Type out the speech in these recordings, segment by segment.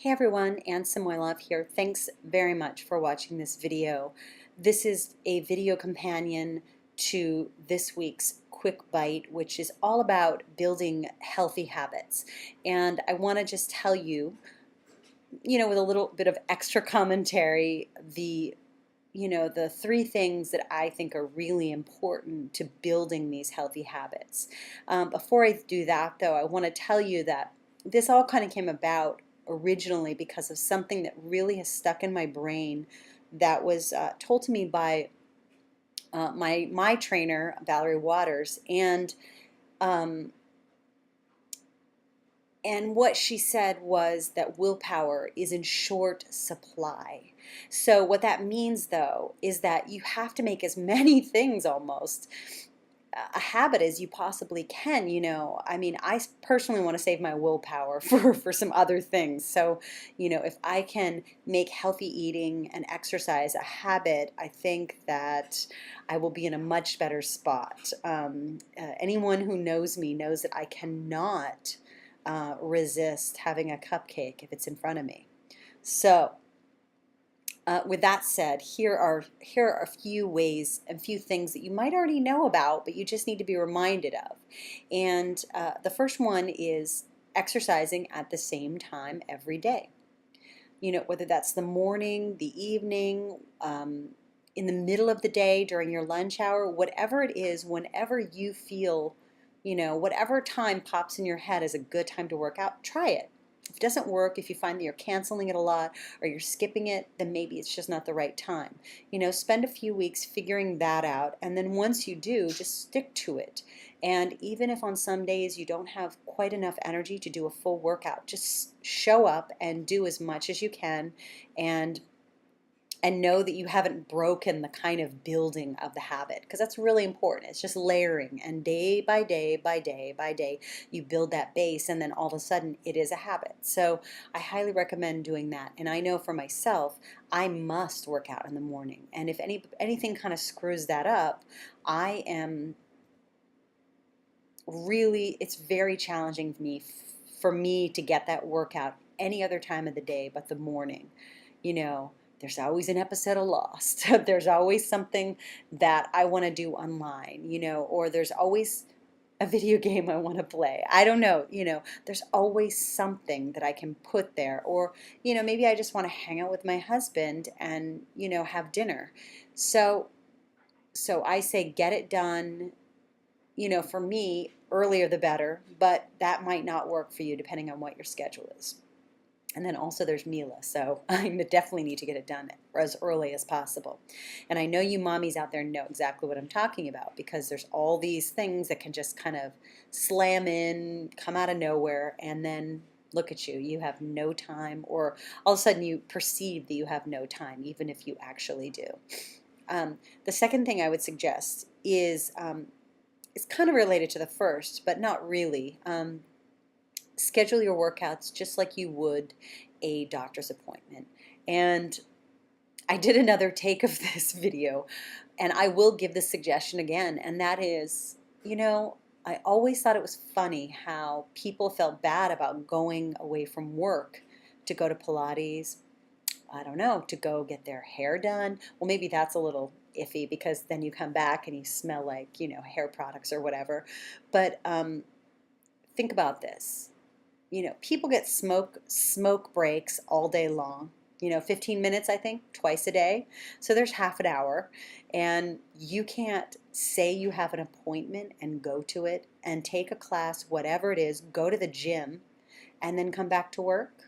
Hey everyone, Anne Samoilov here. Thanks very much for watching this video. This is a video companion to this week's Quick Bite, which is all about building healthy habits. And I want to just tell you, with a little bit of extra commentary, the three things that I think are really important to building these healthy habits. Before I do that, though, I want to tell you that this all kind of came about originally because of something that really has stuck in my brain that was told to me by my trainer, Valerie Waters, um, and what she said was that willpower is in short supply. So what that means, though, is that you have to make as many things almost a habit as you possibly can. I mean, I personally want to save my willpower for some other things. So, if I can make healthy eating and exercise a habit, I think that I will be in a much better spot. Anyone who knows me knows that I cannot resist having a cupcake if it's in front of me. So, with that said, here are a few ways and few things that you might already know about, but you just need to be reminded of. And the first one is exercising at the same time every day. Whether that's the morning, the evening, in the middle of the day, during your lunch hour, whatever it is, whenever you feel, whatever time pops in your head as a good time to work out, try it. If it doesn't work, if you find that you're canceling it a lot or you're skipping it, then maybe it's just not the right time. Spend a few weeks figuring that out, and then once you do, just stick to it. And even if on some days you don't have quite enough energy to do a full workout, just show up and do as much as you can, and know that you haven't broken the kind of building of the habit, because that's really important. It's just layering, and day by day by day by day you build that base, and then all of a sudden it is a habit. So I highly recommend doing that. And I know for myself, I must work out in the morning, and if anything kind of screws that up, I am really, it's very challenging for me to get that workout any other time of the day but the morning. There's always an episode of Lost. There's always something that I want to do online, or there's always a video game I want to play. I don't know, there's always something that I can put there. Or, maybe I just want to hang out with my husband and, have dinner. So I say get it done. For me, earlier the better, but that might not work for you depending on what your schedule is. And then also there's Mila, so I definitely need to get it done as early as possible. And I know you mommies out there know exactly what I'm talking about, because there's all these things that can just kind of slam in, come out of nowhere, and then look at you. You have no time, or all of a sudden you perceive that you have no time, even if you actually do. The second thing I would suggest is it's kind of related to the first, but not really. Schedule your workouts just like you would a doctor's appointment. And I did another take of this video, and I will give this suggestion again, and that is, I always thought it was funny how people felt bad about going away from work to go to Pilates, I don't know, to go get their hair done. Well, maybe that's a little iffy, because then you come back and you smell like, hair products or whatever. But think about this. People get smoke breaks all day long. 15 minutes, I think, twice a day. So there's half an hour, and you can't say you have an appointment and go to it and take a class, whatever it is, go to the gym, and then come back to work.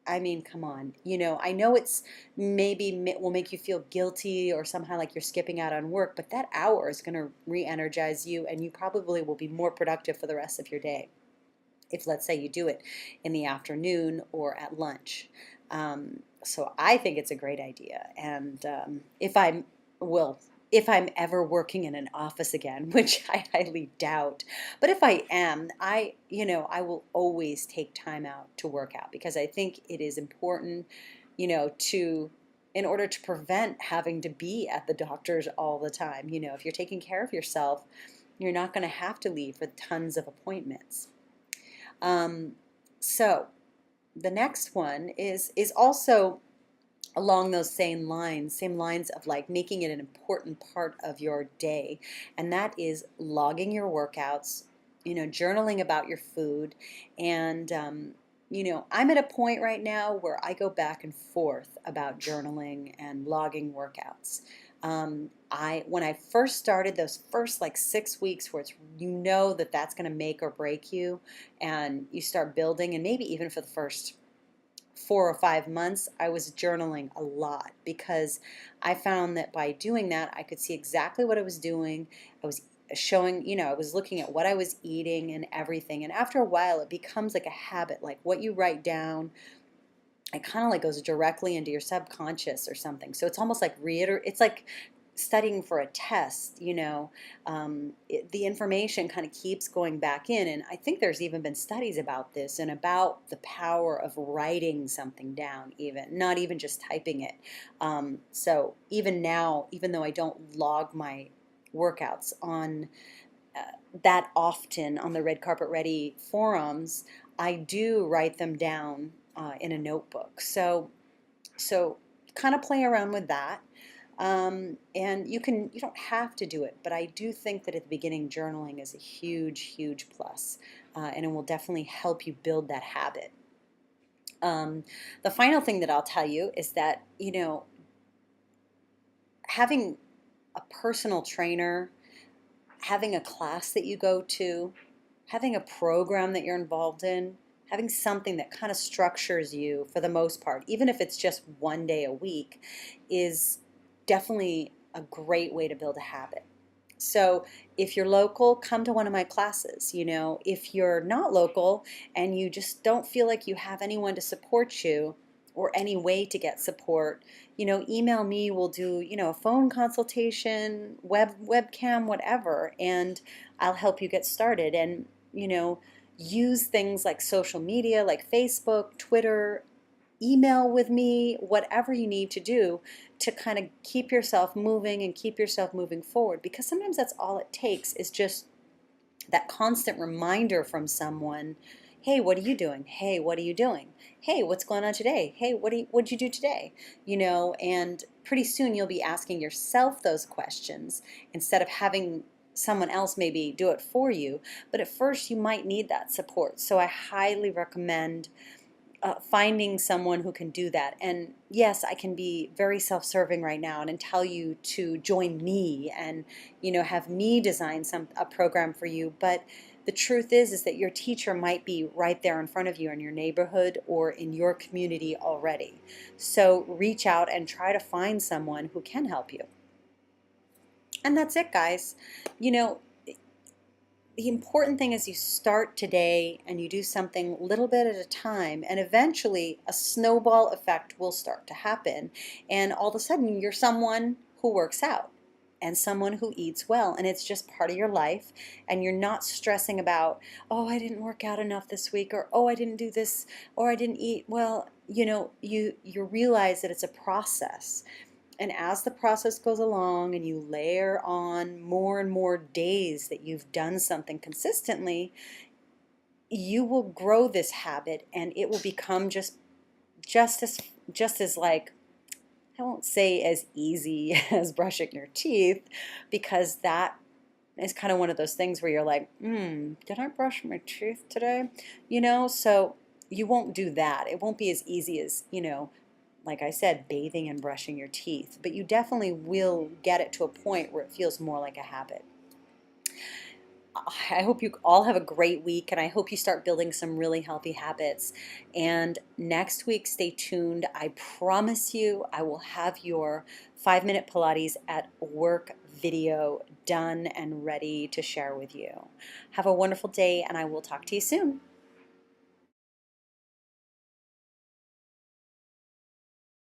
I mean, come on. I know it's maybe will make you feel guilty or somehow like you're skipping out on work, but that hour is going to re-energize you, and you probably will be more productive for the rest of your day if, let's say, you do it in the afternoon or at lunch. So I think it's a great idea. And if I'm ever working in an office again, which I highly doubt, but if I am, I will always take time out to work out, because I think it is important, in order to prevent having to be at the doctor's all the time. If you're taking care of yourself, you're not going to have to leave for tons of appointments. So the next one is also along those same lines of like making it an important part of your day, and that is logging your workouts, journaling about your food, and I'm at a point right now where I go back and forth about journaling and logging workouts. When I first started those first like 6 weeks where it's that that's going to make or break you, and you start building, and maybe even for the first 4 or 5 months, I was journaling a lot because I found that by doing that, I could see exactly what I was doing. I was showing, I was looking at what I was eating and everything. And after a while, it becomes like a habit, like what you write down. It kind of like goes directly into your subconscious or something. So it's almost like it's like studying for a test, the information kind of keeps going back in. And I think there's even been studies about this and about the power of writing something down, even, not even just typing it. So even now, even though I don't log my workouts on that often on the Red Carpet Ready forums, I do write them down in a notebook. So kind of play around with that. And you don't have to do it, but I do think that at the beginning, journaling is a huge, huge plus, and it will definitely help you build that habit. The final thing that I'll tell you is that, having a personal trainer, having a class that you go to, having a program that you're involved in, having something that kind of structures you for the most part, even if it's just one day a week, is definitely a great way to build a habit. So if you're local, come to one of my classes. If you're not local and you just don't feel like you have anyone to support you or any way to get support, email me. We'll do, a phone consultation, webcam, whatever, and I'll help you get started. And, use things like social media, like Facebook, Twitter, email with me, whatever you need to do to kind of keep yourself moving and keep yourself moving forward. Because sometimes that's all it takes, is just that constant reminder from someone. Hey, what are you doing? Hey, what are you doing? Hey, what's going on today? Hey, what'd you do today? And pretty soon you'll be asking yourself those questions instead of having someone else maybe do it for you. But at first you might need that support. So I highly recommend finding someone who can do that. And yes, I can be very self-serving right now and tell you to join me and have me design a program for you. But the truth is that your teacher might be right there in front of you in your neighborhood or in your community already. So reach out and try to find someone who can help you. And that's it, guys. The important thing is you start today and you do something little bit at a time, and eventually a snowball effect will start to happen, and all of a sudden you're someone who works out and someone who eats well, and it's just part of your life, and you're not stressing about, oh, I didn't work out enough this week, or oh, I didn't do this, or I didn't eat well. You realize that it's a process. And as the process goes along and you layer on more and more days that you've done something consistently, you will grow this habit, and it will become just as like, I won't say as easy as brushing your teeth, because that is kind of one of those things where you're like, did I brush my teeth today? So you won't do that. It won't be as easy as, like I said, bathing and brushing your teeth, but you definitely will get it to a point where it feels more like a habit. I hope you all have a great week, and I hope you start building some really healthy habits. And next week, stay tuned. I promise you, I will have your 5-minute Pilates at work video done and ready to share with you. Have a wonderful day, and I will talk to you soon.